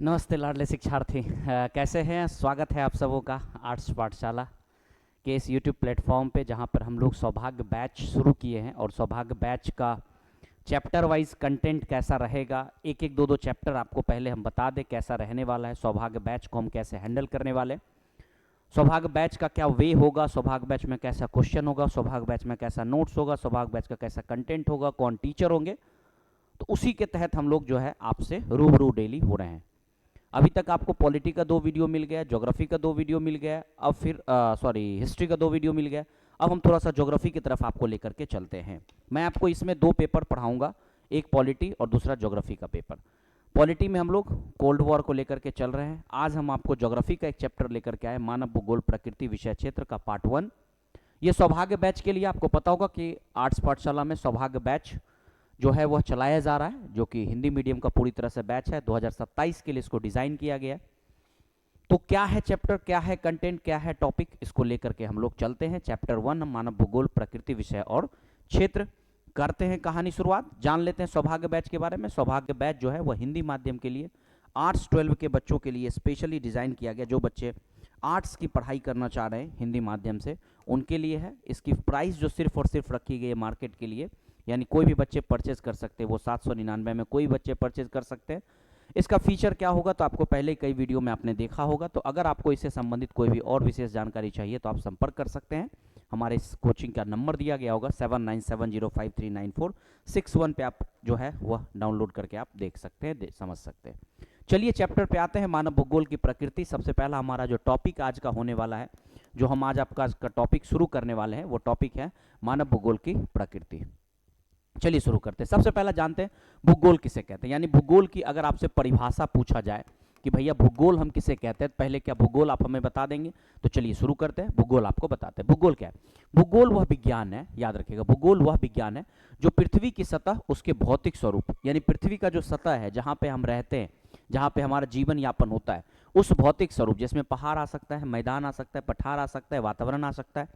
नमस्ते लाडले शिक्षार्थी, कैसे हैं। स्वागत है आप सबों का आर्ट्स पाठशाला के इस यूट्यूब प्लेटफॉर्म पे, जहां पर हम लोग सौभाग्य बैच शुरू किए हैं। और सौभाग्य बैच का चैप्टर वाइज कंटेंट कैसा रहेगा, एक एक दो दो चैप्टर आपको पहले हम बता दें कैसा रहने वाला है। सौभाग्य बैच को हम कैसे हैंडल करने वाले, सौभाग्य बैच का क्या वे होगा, सौभाग्य बैच में कैसा क्वेश्चन होगा, सौभाग्य बैच में कैसा नोट्स होगा, सौभाग्य बैच का कैसा कंटेंट होगा, कौन टीचर होंगे, तो उसी के तहत हम लोग जो है आपसे रूबरू डेली हो रहे हैं। अभी तक आपको पॉलिटी का 2 वीडियो मिल गया, ज्योग्राफी का 2 वीडियो मिल गया, अब फिर हिस्ट्री का 2 वीडियो मिल गया। अब हम थोड़ा सा ज्योग्राफी की तरफ आपको लेकर के चलते हैं। मैं आपको इसमें 2 पेपर पढ़ाऊंगा, एक पॉलिटी और दूसरा ज्योग्राफी का पेपर। पॉलिटी में हम लोग कोल्ड वॉर को लेकर के चल रहे हैं। आज हम आपको ज्योग्राफी का एक चैप्टर लेकर के आए, मानव भूगोल प्रकृति विषय क्षेत्र का पार्ट 1। ये सौभाग्य बैच के लिए आपको पता होगा कि आर्ट्स पाठशाला में सौभाग्य बैच जो है वह चलाया जा रहा है, जो कि हिंदी मीडियम का पूरी तरह से बैच है। 2027 के लिए इसको डिजाइन किया गया है। तो क्या है चैप्टर, क्या है कंटेंट, क्या है टॉपिक, इसको लेकर के हम लोग चलते हैं। चैप्टर 1 मानव भूगोल प्रकृति विषय और क्षेत्र। करते हैं कहानी शुरुआत, जान लेते हैं सौभाग्य बैच के बारे में। सौभाग्य बैच जो है वह हिंदी माध्यम के लिए आर्ट्स 12 के बच्चों के लिए स्पेशली डिजाइन किया गया। जो बच्चे आर्ट्स की पढ़ाई करना चाह रहे हैं हिंदी माध्यम से, उनके लिए है। इसकी प्राइस जो सिर्फ और सिर्फ रखी गई है मार्केट के लिए, यानी कोई भी बच्चे परचेज कर सकते हैं, वो 799 में कोई बच्चे परचेज कर सकते हैं। इसका फीचर क्या होगा तो आपको पहले कई वीडियो में आपने देखा होगा। तो अगर आपको इससे संबंधित कोई भी और विशेष जानकारी चाहिए तो आप संपर्क कर सकते हैं। हमारे इस कोचिंग का नंबर दिया गया होगा 7970539461 पे, आप जो है वह डाउनलोड करके आप देख सकते हैं, समझ सकते हैं। चलिए चैप्टर पे आते हैं, मानव भूगोल की प्रकृति। सबसे पहला हमारा जो टॉपिक आज का होने वाला है, जो हम आज आपका टॉपिक शुरू करने वाले हैं, वो टॉपिक है मानव भूगोल की प्रकृति। चलिए शुरू करते हैं। सबसे पहला जानते हैं भूगोल किसे कहते हैं, यानी भूगोल की अगर आपसे परिभाषा पूछा जाए कि भैया भूगोल हम किसे कहते हैं, पहले क्या भूगोल आप हमें बता देंगे। तो चलिए शुरू करते हैं, भूगोल आपको बताते हैं। भूगोल क्या है? भूगोल वह विज्ञान है, याद रखिएगा, भूगोल वह विज्ञान है जो पृथ्वी की सतह, उसके भौतिक स्वरूप, यानी पृथ्वी का जो सतह है जहाँ पे हम रहते हैं, जहाँ पे हमारा जीवन यापन होता है, उस भौतिक स्वरूप, जिसमें पहाड़ आ सकता है, मैदान आ सकता है, पठार आ सकता है, वातावरण आ सकता है,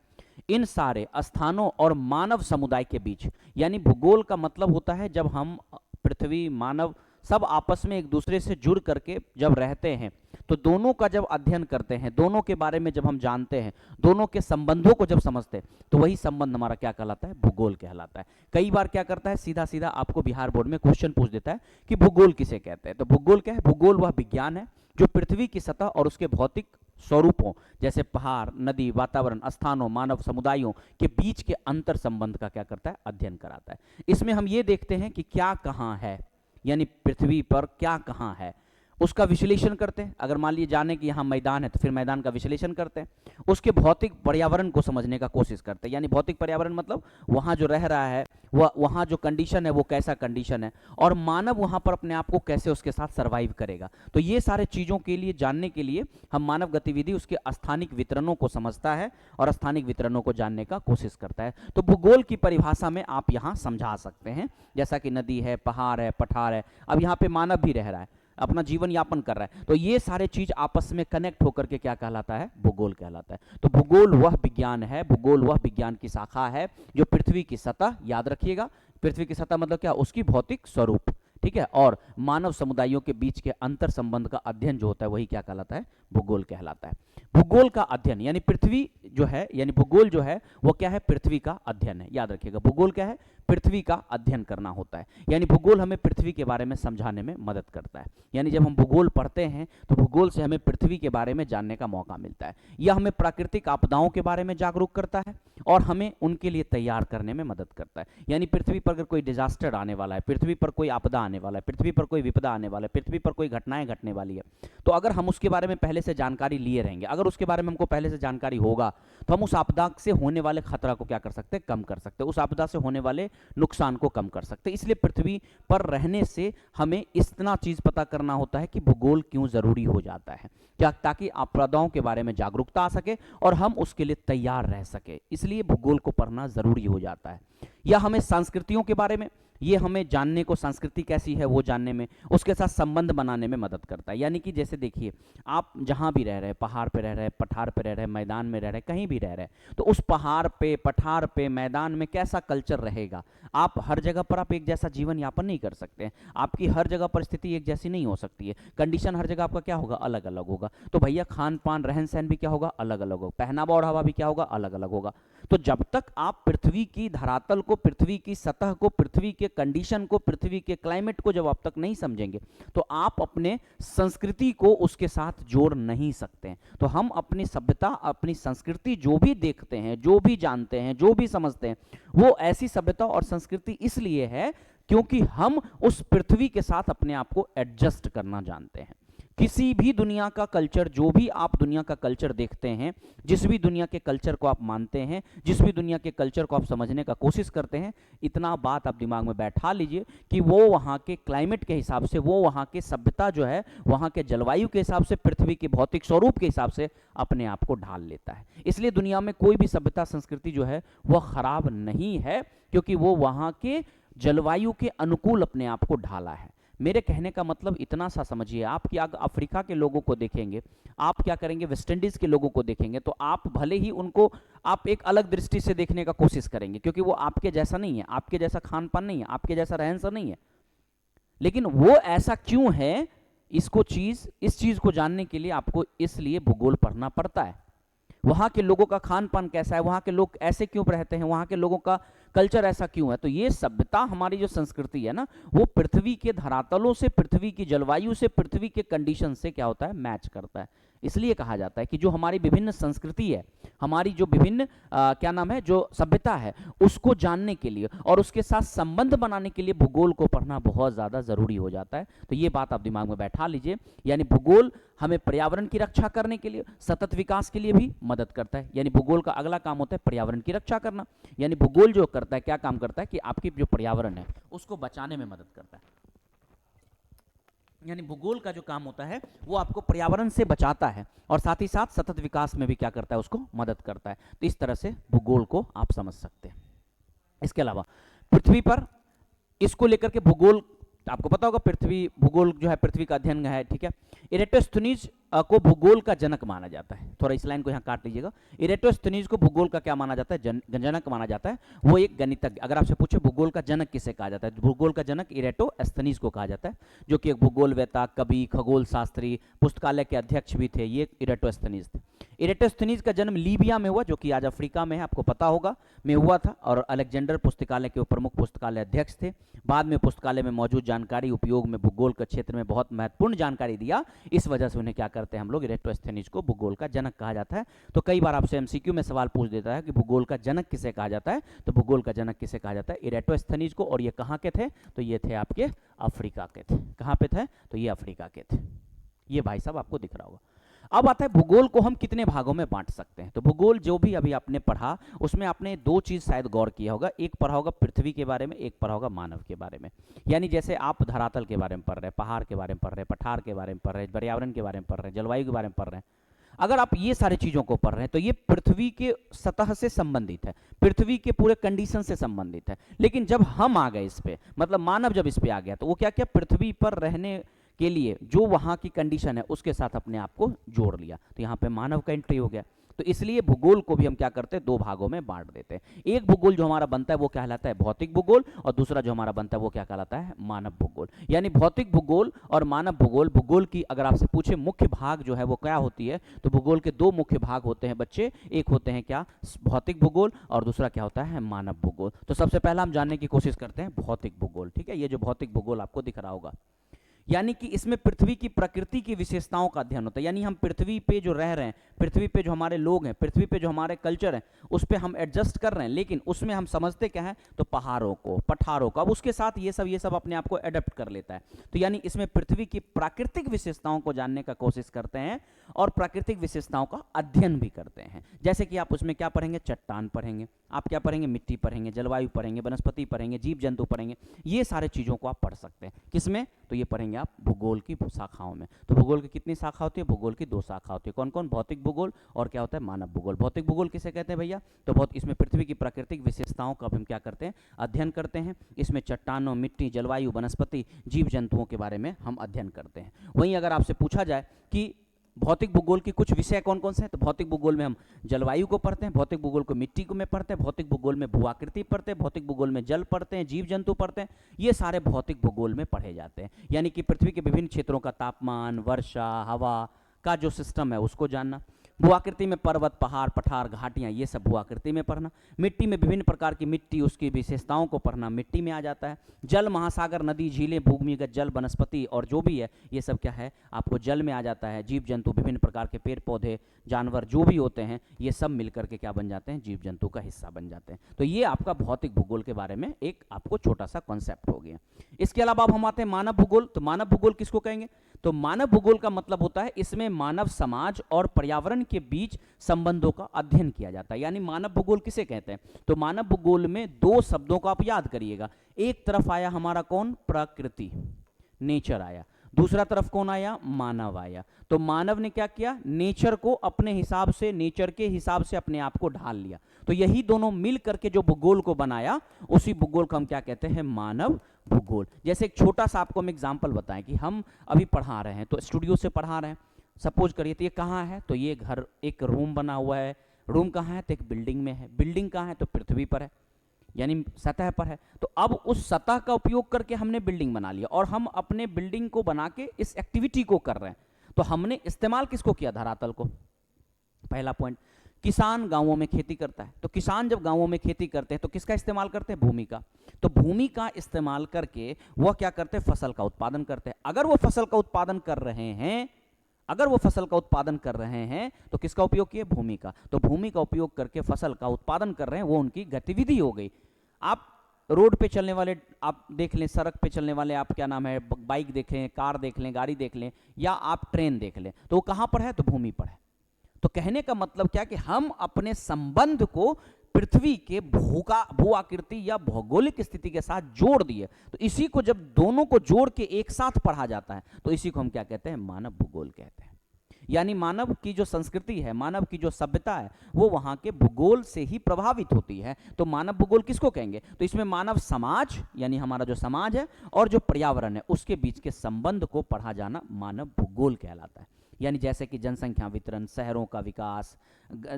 इन सारे स्थानों और मानव समुदाय के बीच, यानी भूगोल का मतलब होता है जब हम पृथ्वी, मानव सब आपस में एक दूसरे से जुड़ करके जब रहते हैं, तो दोनों का जब अध्ययन करते हैं, दोनों के बारे में जब हम जानते हैं, दोनों के संबंधों को जब समझते हैं, तो वही संबंध हमारा क्या कहलाता है? भूगोल कहलाता है। कई बार क्या करता है, सीधा सीधा आपको बिहार बोर्ड में क्वेश्चन पूछ देता है कि भूगोल किसे कहते हैं। तो भूगोल क्या है? भूगोल वह विज्ञान है जो पृथ्वी की सतह और उसके भौतिक स्वरूपों, जैसे पहाड़, नदी, वातावरण, स्थानों, मानव समुदायों के बीच के अंतर संबंध का क्या करता है? अध्ययन कराता है। इसमें हम ये देखते हैं कि क्या कहाँ है, यानी पृथ्वी पर क्या कहाँ है, उसका विश्लेषण करते हैं। अगर मान लीजिए जाने कि यहाँ मैदान है तो फिर मैदान का विश्लेषण करते हैं। उसके भौतिक पर्यावरण को समझने का कोशिश करते हैं, यानी भौतिक पर्यावरण मतलब वहाँ जो रह रहा है, वहाँ जो कंडीशन है वो कैसा कंडीशन है, और मानव वहाँ पर अपने आप को कैसे उसके साथ सर्वाइव करेगा। तो ये सारे चीज़ों के लिए जानने के लिए हम मानव गतिविधि उसके स्थानिक वितरणों को समझता है और स्थानिक वितरणों को जानने का कोशिश करता है। तो भूगोल की परिभाषा में आप यहाँ समझा सकते हैं, जैसा कि नदी है, पहाड़ है, पठार है, अब यहाँ पे मानव भी रह रहा है, अपना जीवन यापन कर रहा है, तो ये सारे चीज आपस में कनेक्ट होकर के क्या कहलाता है? भूगोल कहलाता है। तो भूगोल वह विज्ञान है, भूगोल वह विज्ञान की शाखा है जो पृथ्वी की सतह, याद रखिएगा, पृथ्वी की सतह मतलब क्या? उसकी भौतिक स्वरूप, ठीक है, और मानव समुदायों के बीच के अंतर संबंध का अध्ययन जो होता है वही क्या कहलाता है? भूगोल कहलाता है। भूगोल का अध्ययन यानी पृथ्वी जो है, यानी भूगोल जो है वो क्या है? पृथ्वी का अध्ययन है। याद रखिएगा, भूगोल क्या है? पृथ्वी का अध्ययन करना होता है। यानी भूगोल हमें पृथ्वी के बारे में समझाने में मदद करता है। यानी जब हम भूगोल पढ़ते हैं तो भूगोल से हमें पृथ्वी के बारे में जानने का मौका मिलता है। यह हमें प्राकृतिक आपदाओं के बारे में जागरूक करता है और हमें उनके लिए तैयार करने में मदद करता है। यानी पृथ्वी पर अगर कोई डिजास्टर आने वाला है, पृथ्वी पर कोई आपदा आने वाला है, पृथ्वी पर कोई विपदा आने वाला है, पृथ्वी पर कोई घटनाएं घटने वाली है, तो अगर हम उसके बारे में पहले से जानकारी लिए रहेंगे, अगर उसके बारे में हमको पहले से जानकारी होगा, तो हम उस आपदा से होने वाले खतरा को क्या कर सकते हैं? कम कर सकते हैं, उस आपदा से होने वाले नुकसान को कम कर सकते हैं। इसलिए पृथ्वी पर रहने से हमें इतना चीज पता करना होता है कि भूगोल क्यों जरूरी हो जाता है, क्या, ताकि आपदाओं के बारे में जागरूकता आ सके और हम उसके लिए तैयार रह सके। इसलिए भूगोल को पढ़ना जरूरी हो जाता है। या हमें संस्कृतियों के बारे में, ये हमें जानने को, संस्कृति कैसी है वो जानने में, उसके साथ संबंध बनाने में मदद करता है। यानी कि जैसे देखिए, आप जहाँ भी रह रहे हैं, पहाड़ पे रह रहे हैं, पठार पे रह रहे हैं, मैदान में रह रहे हैं, कहीं भी रह रहे हैं, तो उस पहाड़ पे, पठार पे, मैदान में कैसा कल्चर रहेगा। आप हर जगह पर आप एक जैसा जीवन यापन नहीं कर सकते हैं, आपकी हर जगह परिस्थिति एक जैसी नहीं हो सकती है, कंडीशन हर जगह आपका क्या होगा, अलग अलग होगा। तो भैया खान पान, रहन सहन भी क्या होगा, अलग अलग होगा, पहनावा ओढ़ावा भी क्या होगा, अलग अलग होगा। तो जब तक आप पृथ्वी की धरातल को, पृथ्वी की सतह को, पृथ्वी के कंडीशन को, पृथ्वी के क्लाइमेट को जब आप तक नहीं समझेंगे, तो आप अपने संस्कृति को उसके साथ जोड़ नहीं सकते हैं। तो हम अपनी सभ्यता, अपनी संस्कृति जो भी देखते हैं, जो भी जानते हैं, जो भी समझते हैं, वो ऐसी सभ्यता और संस्कृति इसलिए है क्योंकि हम उस पृथ्वी के साथ अपने आप को एडजस्ट करना जानते हैं। किसी भी दुनिया का कल्चर, जो भी आप दुनिया का कल्चर देखते हैं, जिस भी दुनिया के कल्चर को आप मानते हैं, जिस भी दुनिया के कल्चर को आप समझने का कोशिश करते हैं, इतना बात आप दिमाग में बैठा लीजिए कि वो वहाँ के क्लाइमेट के हिसाब से, वो वहाँ के सभ्यता जो है, वहाँ के जलवायु के हिसाब से, पृथ्वी के भौतिक स्वरूप के हिसाब से अपने आप को ढाल लेता है। इसलिए दुनिया में कोई भी सभ्यता, संस्कृति जो है वह खराब नहीं है, क्योंकि वो वहाँ के जलवायु के अनुकूल अपने आप को ढाला है। मेरे कहने का मतलब इतना सा समझिए आप कि अगर अफ्रीका के लोगों को देखेंगे, आप क्या करेंगे, वेस्ट इंडीज के लोगों को देखेंगे, तो आप भले ही उनको आप एक अलग दृष्टि से देखने का कोशिश करेंगे, क्योंकि वो आपके जैसा नहीं है, आपके जैसा खान पान नहीं है, आपके जैसा रहन सहन नहीं है। लेकिन वो ऐसा क्यों है, इस चीज को जानने के लिए आपको इसलिए भूगोल पढ़ना पड़ता है। वहाँ के लोगों का खान पान कैसा है, वहाँ के लोग ऐसे क्यों रहते हैं, वहाँ के लोगों का कल्चर ऐसा क्यों है। तो ये सभ्यता, हमारी जो संस्कृति है ना, वो पृथ्वी के धरातलों से, पृथ्वी की जलवायु से, पृथ्वी के कंडीशन से क्या होता है, मैच करता है। इसलिए कहा जाता है कि जो हमारी विभिन्न संस्कृति है, हमारी जो विभिन्न क्या नाम है, जो सभ्यता है, उसको जानने के लिए और उसके साथ संबंध बनाने के लिए भूगोल को पढ़ना बहुत ज़्यादा ज़रूरी हो जाता है। तो ये बात आप दिमाग में बैठा लीजिए। यानी भूगोल हमें पर्यावरण की रक्षा करने के लिए, सतत विकास के लिए भी मदद करता है। यानी भूगोल का अगला काम होता है पर्यावरण की रक्षा करना। यानी भूगोल जो करता है, क्या काम करता है कि आपकी जो पर्यावरण है उसको बचाने में मदद करता है। यानी भूगोल का जो काम होता है वो आपको पर्यावरण से बचाता है और साथ ही साथ सतत विकास में भी क्या करता है, उसको मदद करता है। तो इस तरह से भूगोल को आप समझ सकते हैं। इसके अलावा पृथ्वी पर इसको लेकर के भूगोल, आपको पता होगा पृथ्वी, भूगोल जो है पृथ्वी का अध्ययन है, ठीक है। इरेटोस्थनीज को भूगोल का जनक माना जाता है। थोड़ा इस लाइन को यहाँ काट लीजिएगा। इरेटोस्थनीज को भूगोल का क्या माना जाता है, जनक माना जाता है। वो एक गणितज्ञ, अगर आपसे पूछे भूगोल का जनक किसे कहा जाता है, भूगोल का जनक इरेटोस्थनीज को कहा जाता है, जो कि एक भूगोलवेता, कवि, खगोल शास्त्री, पुस्तकालय के अध्यक्ष भी थे। ये इरेटोस्थनीज थे। इरेटोस्थनीज का जन्म लीबिया में हुआ, जो कि आज अफ्रीका में है, आपको पता होगा, में हुआ था। और अलेक्जेंडर पुस्तकालय के प्रमुख पुस्तकालय अध्यक्ष थे। बाद में पुस्तकालय में मौजूद जानकारी उपयोग में भूगोल के क्षेत्र में बहुत महत्वपूर्ण जानकारी दिया। इस वजह से उन्हें क्या करते हैं हम लोग, इरेटोस्थनीज को भूगोल का जनक कहा जाता है। तो कई बार आपसे एमसीक्यू में सवाल पूछ देता है कि भूगोल का जनक किसे कहा जाता है, तो भूगोल का जनक किसे कहा जाता है, इरेटोस्थनीज को। और ये कहाँ के थे, तो ये थे आपके अफ्रीका के थे। कहाँ पे थे, तो ये अफ्रीका के थे। ये भाई साहब आपको दिख रहा होगा। अब आता है भूगोल को हम कितने भागों में बांट सकते हैं। तो भूगोल जो भी अभी आपने पढ़ा, उसमें आपने दो चीज शायद गौर किया होगा। एक पढ़ा होगा पृथ्वी के बारे में, एक पढ़ा होगा मानव के बारे में। यानी जैसे आप धरातल के बारे में पढ़ रहे हैं, पहाड़ के बारे में पढ़ रहे हैं, पठार के बारे में पढ़ रहे हैं, पर्यावरण के बारे में पढ़ रहे हैं, जलवायु के बारे में पढ़ रहे हैं, अगर आप ये सारी चीजों को पढ़ रहे हैं तो ये पृथ्वी के सतह से संबंधित है, पृथ्वी के पूरे कंडीशन से संबंधित है। लेकिन जब हम आ गए इस पे, मतलब मानव जब इस पे आ गया, तो वो क्या किया, पृथ्वी पर रहने के लिए जो वहाँ की कंडीशन है उसके साथ अपने आप को जोड़ लिया। तो यहाँ पे मानव का एंट्री हो गया। तो इसलिए भूगोल को भी हम क्या करते हैं, दो भागों में बांट देते हैं। एक भूगोल जो हमारा बनता है वो कहलाता है भौतिक भूगोल, और दूसरा जो हमारा बनता है वो क्या कहलाता है, मानव भूगोल। यानी भौतिक भूगोल और मानव भूगोल, भूगोल की अगर आपसे पूछे मुख्य भाग जो है वो क्या होती है, तो भूगोल के दो मुख्य भाग होते हैं बच्चे। एक होते हैं क्या, भौतिक भूगोल, और दूसरा क्या होता है, मानव भूगोल। तो सबसे पहला हम जानने की कोशिश करते हैं भौतिक भूगोल। ठीक है, ये जो भौतिक भूगोल आपको दिख रहा होगा, यानी कि इसमें पृथ्वी की प्रकृति की विशेषताओं का अध्ययन होता है। यानी हम पृथ्वी पे जो रह रहे हैं, पृथ्वी पे जो हमारे लोग हैं, पृथ्वी पे जो हमारे कल्चर हैं, उस पे हम एडजस्ट कर रहे हैं। लेकिन उसमें हम समझते क्या है, तो पहाड़ों को, पठारों को। अब उसके साथ ये सब अपने आप को एडेप्ट कर लेता है। तो यानी इसमें पृथ्वी की प्राकृतिक विशेषताओं को जानने का कोशिश करते हैं और प्राकृतिक विशेषताओं का अध्ययन भी करते हैं। जैसे कि आप उसमें क्या पढ़ेंगे, चट्टान पढ़ेंगे, आप क्या पढ़ेंगे, मिट्टी पढ़ेंगे, जलवायु पढ़ेंगे, वनस्पति पढ़ेंगे, जीव जंतु पढ़ेंगे। ये सारे चीज़ों को आप पढ़ सकते हैं। किसमें, तो ये पढ़ेंगे पढ़ेंगे आप भूगोल की शाखाओं में। तो भूगोल की कितनी शाखा होती है? भूगोल की 2 शाखा होती है। कौन कौन? भौतिक भूगोल और क्या होता है? मानव भूगोल। भौतिक भूगोल किसे कहते हैं भैया? तो बहुत इसमें पृथ्वी की प्राकृतिक विशेषताओं का हम क्या करते हैं? अध्ययन करते हैं। इसमें चट्टानों, मिट्टी, जलवायु, वनस्पति, जीव जंतुओं के बारे में हम अध्ययन करते हैं। वहीं अगर आपसे पूछा जाए कि भौतिक भूगोल के कुछ विषय कौन कौन से हैं, तो भौतिक भूगोल में हम जलवायु को पढ़ते हैं, भौतिक भूगोल को मिट्टी को में पढ़ते हैं, भौतिक भूगोल में भूआकृति पढ़ते हैं, भौतिक भूगोल में जल पढ़ते हैं, जीव जंतु पढ़ते हैं। ये सारे भौतिक भूगोल में पढ़े जाते हैं। यानी कि पृथ्वी के विभिन्न क्षेत्रों का तापमान, वर्षा, हवा का जो सिस्टम है उसको जानना। भूआकृति में पर्वत, पहाड़, पठार, घाटियाँ, ये सब भूआकृति में पढ़ना। मिट्टी में विभिन्न प्रकार की मिट्टी, उसकी विशेषताओं को पढ़ना मिट्टी में आ जाता है। जल, महासागर, नदी, झीलें, भूमिगत जल, वनस्पति और जो भी है ये सब क्या है? आपको जल में आ जाता है। जीव जंतु, विभिन्न प्रकार के पेड़ पौधे, जानवर जो भी होते हैं ये सब मिलकर के क्या बन जाते हैं? जीव जंतु का हिस्सा बन जाते हैं। तो ये आपका भौतिक भूगोल के बारे में एक आपको छोटा सा कॉन्सेप्ट हो गया। इसके अलावा अब हम आते हैं मानव भूगोल। तो मानव भूगोल किसको कहेंगे? तो मानव भूगोल का मतलब होता है इसमें मानव समाज और पर्यावरण के बीच संबंधों का अध्ययन किया जाता है। यानी मानव भूगोल किसे कहते हैं? तो मानव भूगोल में 2 शब्दों को आप याद करिएगा। एक तरफ आया हमारा कौन? प्रकृति, नेचर आया। दूसरा तरफ कौन आया? मानव आया। तो मानव ने क्या किया? नेचर को अपने हिसाब से, नेचर के हिसाब से अपने आप को ढाल लिया। तो यही दोनों मिल करके जो भूगोल को बनाया, उसी भूगोल को हम क्या कहते हैं? मानव भूगोल। जैसे एक छोटा सा आपको हम एग्जाम्पल बताएं कि हम अभी पढ़ा रहे हैं, तो स्टूडियो से पढ़ा रहे हैं, सपोज करिए। तो ये कहाँ है? तो ये घर, एक रूम बना हुआ है। रूम कहाँ है? तो एक बिल्डिंग में है। बिल्डिंग कहाँ है? तो पृथ्वी पर है, यानी सतह पर है। तो अब उस सतह का उपयोग करके हमने बिल्डिंग बना लिया और हम अपने बिल्डिंग को बना के इस एक्टिविटी को कर रहे हैं। तो हमने इस्तेमाल किसको किया? धरातल को। पहला पॉइंट। किसान गांवों में खेती करता है, तो किसान जब गांवों में खेती करते हैं तो किसका इस्तेमाल करते हैं? भूमि का। तो भूमि का इस्तेमाल करके वह क्या करते हैं? फसल का उत्पादन करते हैं। अगर वो फसल का उत्पादन कर रहे हैं, अगर वो फसल का उत्पादन कर रहे हैं तो किसका उपयोग किए? भूमि का। तो भूमि का उपयोग करके फसल का उत्पादन कर रहे हैं, वो उनकी गतिविधि हो गई। आप रोड पे चलने वाले आप देख लें, सड़क पे चलने वाले आप क्या नाम है, बाइक देख लें, कार देख लें, गाड़ी देख लें, या आप ट्रेन देख लें, तो वो कहाँ पर है? तो भूमि पर है। तो कहने का मतलब क्या कि हम अपने संबंध को पृथ्वी के भू आकृति या भौगोलिक स्थिति के साथ जोड़ दिए। तो इसी को जब दोनों को जोड़ के एक साथ पढ़ा जाता है तो इसी को हम क्या कहते हैं? मानव भूगोल कहते हैं। यानी मानव की जो संस्कृति है, मानव की जो सभ्यता है, वो वहां के भूगोल से ही प्रभावित होती है। तो मानव भूगोल किसको कहेंगे? तो इसमें मानव समाज, यानी हमारा जो समाज है, और जो पर्यावरण है उसके बीच के संबंध को पढ़ा जाना मानव भूगोल कहलाता है। यानी जैसे कि जनसंख्या वितरण, शहरों का विकास,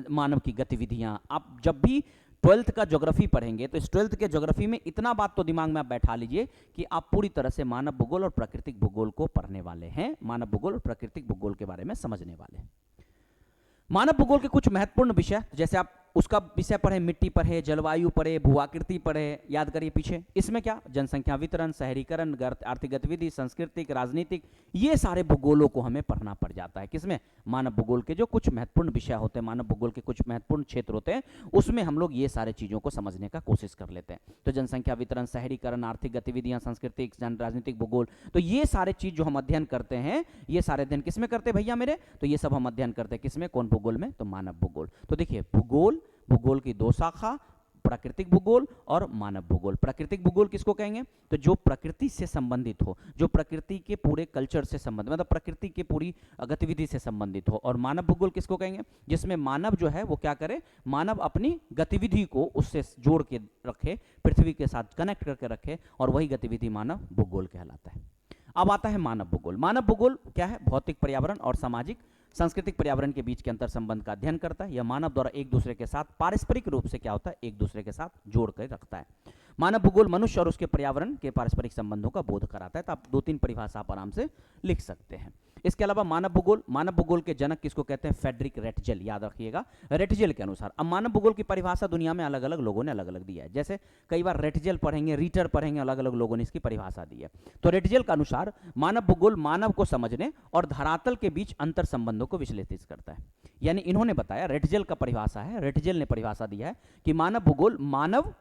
मानव की गतिविधियां। आप जब भी 12th का ज्योग्राफी पढ़ेंगे तो इस 12th के ज्योग्राफी में इतना बात तो दिमाग में आप बैठा लीजिए कि आप पूरी तरह से मानव भूगोल और प्राकृतिक भूगोल को पढ़ने वाले हैं, मानव भूगोल और प्राकृतिक भूगोल के बारे में समझने वाले हैं। मानव भूगोल के कुछ महत्वपूर्ण विषय, जैसे आप उसका विषय पढ़े, मिट्टी पढ़े, जलवायु पढ़े, भूआकृति पढ़े, याद करिए पीछे। इसमें क्या? जनसंख्या वितरण, शहरीकरण, आर्थिक गतिविधि, सांस्कृतिक, राजनीतिक, ये सारे भूगोलों को हमें पढ़ना पड़ जाता है। किसमें? मानव भूगोल के जो कुछ महत्वपूर्ण विषय होते हैं, मानव भूगोल के कुछ महत्वपूर्ण क्षेत्र होते हैं, उसमें हम लोग ये सारे चीज़ों को समझने का कोशिश कर लेते हैं। तो जनसंख्या वितरण, शहरीकरण, आर्थिक गतिविधियाँ, सांस्कृतिक, राजनीतिक, भूगोल, तो ये सारे चीज़ जो हम अध्ययन करते हैं, ये सारे अध्ययन किसमें करते हैं भैया मेरे? तो ये सब हम अध्ययन करते हैं किसमें? कौन भूगोल में? तो मानव भूगोल। तो देखिए, भूगोल की 2 शाखा, प्राकृतिक भूगोल और मानव भूगोल। प्राकृतिक भूगोल किसको कहेंगे? तो जो प्रकृति से संबंधित हो, जो प्रकृति के पूरे कल्चर से संबंधित, मतलब प्रकृति की पूरी गतिविधि से संबंधित हो। और मानव भूगोल किसको कहेंगे? जिसमें मानव जो है वो क्या करे? मानव अपनी गतिविधि को उससे जोड़ के रखे, पृथ्वी के साथ कनेक्ट करके रखे, और वही गतिविधि मानव भूगोल कहलाता है। अब आता है मानव भूगोल। मानव भूगोल क्या है? भौतिक, पर्यावरण और सामाजिक, सांस्कृतिक, पर्यावरण के बीच के अंतर संबंध का अध्ययन करता है। यह मानव द्वारा एक दूसरे के साथ पारस्परिक रूप से क्या होता है? एक दूसरे के साथ जोड़ कर रखता है। मानव भूगोल मनुष्य और उसके पर्यावरण के पारस्परिक संबंधों का बोध कराता है। तो आप 2-3 परिभाषा आप आराम से लिख सकते हैं। इसके अलावा मानव भूगोल के जनक किसको कहते हैं? फ्रेडरिक रेटजेल, याद रखिएगा, रेटजेल के अनुसार। अब मानव भूगोल की परिभाषा दुनिया में अलग अलग लोगों ने अलग अलग दिया है। जैसे कई बार रेटजेल पढ़ेंगे, रीटर पढ़ेंगे, अलग अलग लोगों ने इसकी परिभाषा दी है। तो रेटजेल के अनुसार मानव भूगोल मानव को समझने और धरातल के बीच अंतर संबंधों को विश्लेषित करता है। यानी इन्होंने बताया, रेटजेल का परिभाषा है, रेटजेल ने परिभाषा दिया है कि मानव भूगोल मानव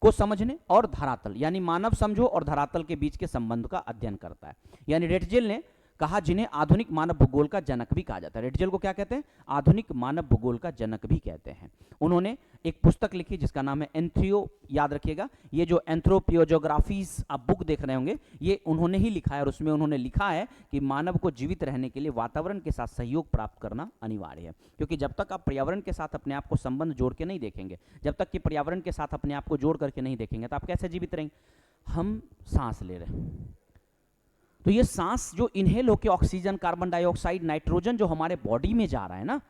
को समझने और धरातल, यानी मानव समझो और धरातल के बीच के संबंध का अध्ययन करता है। यानी रेटजेल ने कहा जिन्हें आधुनिक मानव भूगोल का जनक भी कहा जाता है। रेटजेल को क्या कहते हैं? आधुनिक मानव भूगोल का जनक भी कहते हैं। उन्होंने एक पुस्तक लिखी जिसका नाम है एंथ्रियो, याद रखिएगा, ये जो एंथ्रोपियोजोग्राफीज आप बुक देख रहे होंगे ये उन्होंने ही लिखा है, और उसमें उन्होंने लिखा है कि मानव को जीवित रहने के लिए वातावरण के साथ सहयोग प्राप्त करना अनिवार्य है। क्योंकि जब तक आप पर्यावरण के साथ अपने आप को संबंध जोड़ के नहीं देखेंगे, जब तक कि पर्यावरण के साथ अपने आप को जोड़ करके नहीं देखेंगे, तो आप कैसे जीवित रहेंगे? हम सांस ले रहे हैं, तो ये सांस जो इनहेल होकर ऑक्सीजन, कार्बन डाइऑक्साइड, नाइट्रोजन जो हमारे बॉडी में जा रहा है ना,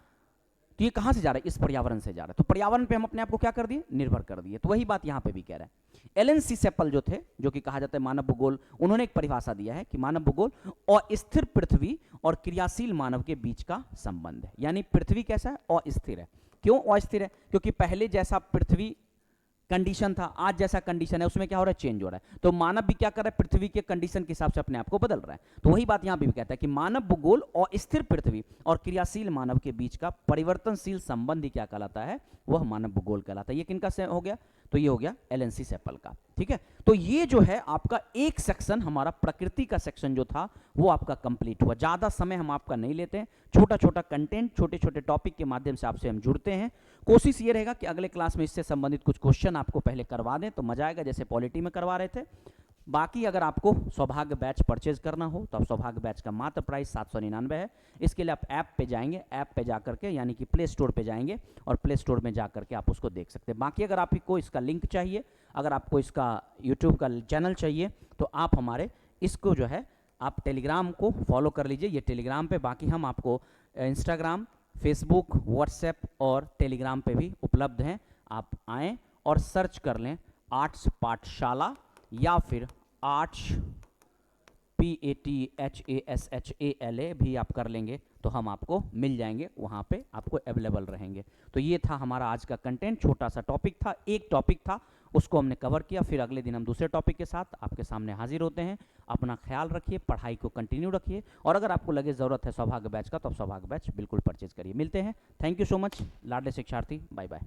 तो ये कहां से जा रहा है? इस पर्यावरण से जा रहा है। तो पर्यावरण पे हम अपने आप को क्या कर दिए? निर्भर कर दिए। तो वही बात यहां पे भी कह रहा है। एलन सी सेप्पल जो थे, जो कि कहा जाता है मानव भूगोल, उन्होंने एक परिभाषा दिया है कि मानव भूगोल अस्थिर पृथ्वी और क्रियाशील मानव के बीच का संबंध है। यानी पृथ्वी कैसा है? अस्थिर है। क्यों अस्थिर है? क्योंकि पहले जैसा पृथ्वी कंडीशन था, आज जैसा कंडीशन है, उसमें क्या हो रहा है? चेंज हो रहा है। तो मानव भी क्या कर रहा है? पृथ्वी के कंडीशन के हिसाब से अपने आप को बदल रहा है। तो वही बात यहां भी कहता है कि मानव भूगोल और स्थिर पृथ्वी और क्रियाशील मानव के बीच का परिवर्तनशील संबंध ही क्या कहलाता है? वह मानव भूगोल कहलाता है। ये किनका से हो गया? तो ये हो गया एलन सी सेप्पल का। ठीक है, तो ये जो है आपका एक सेक्शन, हमारा प्रकृति का सेक्शन जो था वो आपका कंप्लीट हुआ। ज्यादा समय हम आपका नहीं लेते हैं, छोटा छोटा कंटेंट, छोटे छोटे टॉपिक के माध्यम से आपसे हम जुड़ते हैं। कोशिश ये रहेगा कि अगले क्लास में इससे संबंधित कुछ क्वेश्चन आपको पहले करवा दें, तो मजा आएगा, जैसे पॉलिटी में करवा रहे थे। बाकी अगर आपको सौभाग्य बैच परचेज करना हो तो आप सौभाग्य बैच का मात्र प्राइस 799 है। इसके लिए आप ऐप पे जाएंगे, ऐप पे जा करके यानी कि प्ले स्टोर पे जाएंगे और प्ले स्टोर में जा करके आप उसको देख सकते हैं। बाकी अगर आपको इसका लिंक चाहिए, अगर आपको इसका यूट्यूब का चैनल चाहिए, तो आप हमारे इसको जो है आप टेलीग्राम को फॉलो कर लीजिए, ये टेलीग्राम पे। बाकी हम आपको इंस्टाग्राम, फेसबुक, व्हाट्सएप और टेलीग्राम पे भी उपलब्ध हैं। आप आएँ और सर्च कर लें आर्ट्स पाठशाला या फिर आर्ट्स PATHASHALA भी आप कर लेंगे तो हम आपको मिल जाएंगे, वहाँ पे आपको अवेलेबल रहेंगे। तो ये था हमारा आज का कंटेंट, छोटा सा टॉपिक था, एक टॉपिक था, उसको हमने कवर किया। फिर अगले दिन हम दूसरे टॉपिक के साथ आपके सामने हाजिर होते हैं। अपना ख्याल रखिए, पढ़ाई को कंटिन्यू रखिए, और अगर आपको लगे ज़रूरत है सौभाग्य बैच का तो आप सौभाग्य बैच बिल्कुल परचेज करिए। मिलते हैं। थैंक यू सो मच लाडले शिक्षार्थी, बाय बाय।